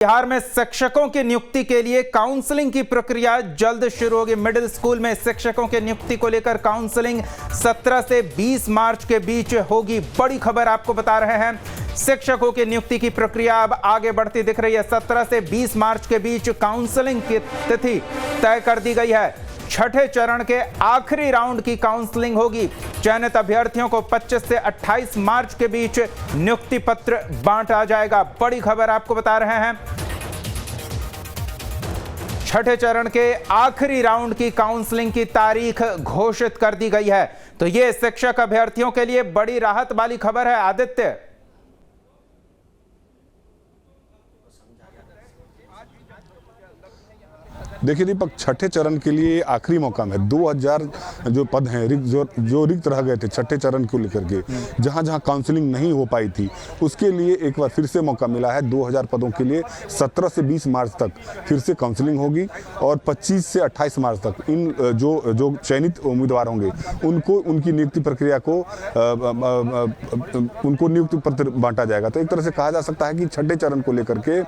बिहार में शिक्षकों की नियुक्ति के लिए काउंसलिंग की प्रक्रिया जल्द शुरू होगी। मिडिल स्कूल में शिक्षकों की नियुक्ति को लेकर काउंसलिंग 17 से 20 मार्च के बीच होगी। बड़ी खबर आपको बता रहे हैं, शिक्षकों की नियुक्ति की प्रक्रिया अब आगे बढ़ती दिख रही है। 17 से 20 मार्च के बीच काउंसलिंग की तिथि तय कर दी गई है। छठे चरण के आखिरी राउंड की काउंसलिंग होगी। चयनित अभ्यर्थियों को 25 से 28 मार्च के बीच नियुक्ति पत्र बांटा जाएगा। बड़ी खबर आपको बता रहे हैं, छठे चरण के आखिरी राउंड की काउंसलिंग की तारीख घोषित कर दी गई है। तो यह शिक्षक अभ्यर्थियों के लिए बड़ी राहत वाली खबर है। आदित्य, देखिए दीपक, छठे चरण के लिए आखिरी मौका है। 2000 जो पद हैं जो रिक्त रह गए थे छठे चरण को लेकर के, जहां जहां काउंसलिंग नहीं हो पाई थी, उसके लिए एक बार फिर से मौका मिला है। 2000 पदों के लिए 17 से 20 मार्च तक फिर से काउंसलिंग होगी और 25 से 28 मार्च तक इन जो चयनित उम्मीदवार होंगे उनको उनकी नियुक्ति प्रक्रिया को उनको नियुक्ति पत्र बांटा जाएगा। तो एक तरह से कहा जा सकता है कि छठे चरण को लेकर के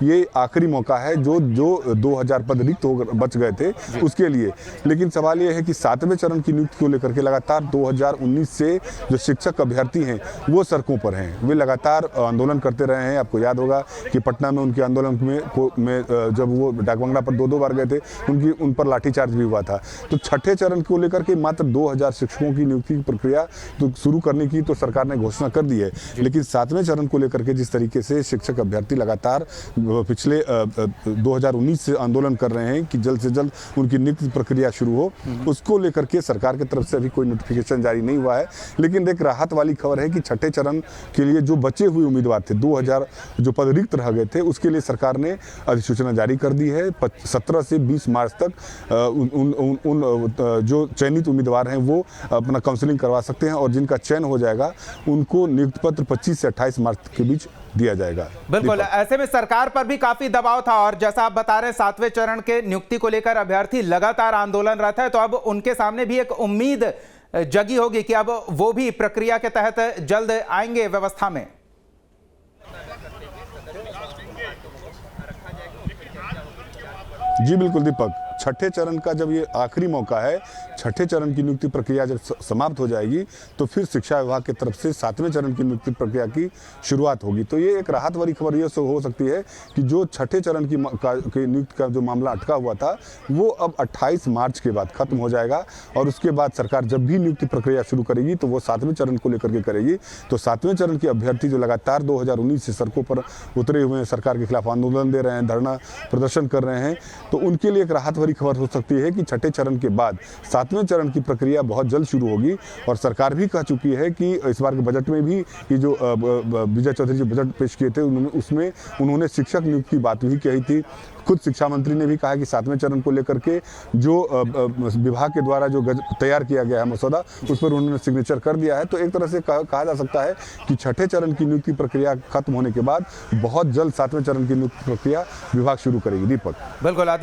ये आखिरी मौका है जो 2000 पद रिक्त बच गए थे उसके लिए। लेकिन सवाल यह है कि 7वें चरण की नियुक्ति को लेकर के लगातार 2019 से जो शिक्षक अभ्यर्थी हैं वो सड़कों पर हैं। वे लगातार आंदोलन करते रहे हैं। आपको याद होगा कि पटना में उनके आंदोलन में जब वो डाकबंगला पर दो बार गए थे, उन पर लाठीचार्ज भी हुआ था। तो छठे चरण को लेकर के मात्र 2000 शिक्षकों की नियुक्ति की प्रक्रिया तो शुरू करने की तो सरकार ने घोषणा कर दी है। लेकिन 7वें चरण को लेकर के जिस तरीके से शिक्षक अभ्यर्थी लगातार पिछले 2019 से आंदोलन कर रहे हैं कि जल्द से जल्द उनकी नियुक्ति प्रक्रिया शुरू हो, उसको लेकर के सरकार की तरफ से अभी कोई नोटिफिकेशन जारी नहीं हुआ है। लेकिन एक राहत वाली खबर है कि छठे चरण के लिए जो बचे हुए उम्मीदवार थे, 2000 जो पद रिक्त रह गए थे, उसके लिए सरकार ने अधिसूचना जारी कर दी है। 17 से 20 मार्च तक उन जो चयनित उम्मीदवार हैं वो अपना काउंसलिंग करवा सकते हैं और जिनका चयन हो जाएगा उनको नियुक्ति पत्र 25 से 28 मार्च के बीच दिया जाएगा। बिल्कुल, ऐसे में सरकार पर भी काफी दबाव था और जैसा आप बता रहे हैं 7वें चरण के नियुक्ति को लेकर अभ्यर्थी लगातार आंदोलनरत है। तो अब उनके सामने भी एक उम्मीद जगी होगी कि अब वो भी प्रक्रिया के तहत जल्द आएंगे व्यवस्था में। जी बिल्कुल दीपक, छठे चरण का जब ये आखिरी मौका है, छठे चरण की नियुक्ति प्रक्रिया जब समाप्त हो जाएगी तो फिर शिक्षा विभाग की तरफ से 7वें चरण की नियुक्ति प्रक्रिया की शुरुआत होगी। तो ये एक राहत वाली खबर ये हो सकती है कि जो छठे चरण की नियुक्ति का जो मामला अटका हुआ था वो अब 28 मार्च के बाद खत्म हो जाएगा और उसके बाद सरकार जब भी नियुक्ति प्रक्रिया शुरू करेगी तो वो 7वें चरण को लेकर के करेगी। तो 7वें चरण के अभ्यर्थी जो लगातार 2019 से सड़कों पर उतरे हुए हैं, सरकार के खिलाफ आंदोलन दे रहे हैं, धरना प्रदर्शन कर रहे हैं, तो उनके लिए एक राहत भरी खबर हो सकती है कि छठे चरण के बाद 7वें चरण की प्रक्रिया बहुत जल्द शुरू होगी। और सरकार भी कह चुकी है कि इस बार के बजट में भी ये जो विजय चौधरी जो बजट पेश किए थे उसमें उन्होंने शिक्षक नियुक्ति की बात भी कही थी। खुद शिक्षा मंत्री ने भी कहा कि 7वें चरण को लेकर के जो विभाग के द्वारा जो तैयार किया गया है मसौदा, उस पर उन्होंने सिग्नेचर कर दिया है। तो एक तरह से कहा जा सकता है कि छठे चरण की नियुक्ति प्रक्रिया खत्म होने के बाद बहुत जल्द 7वें चरण की नियुक्ति प्रक्रिया विभाग शुरू करेगी। दीपक, बिल्कुल।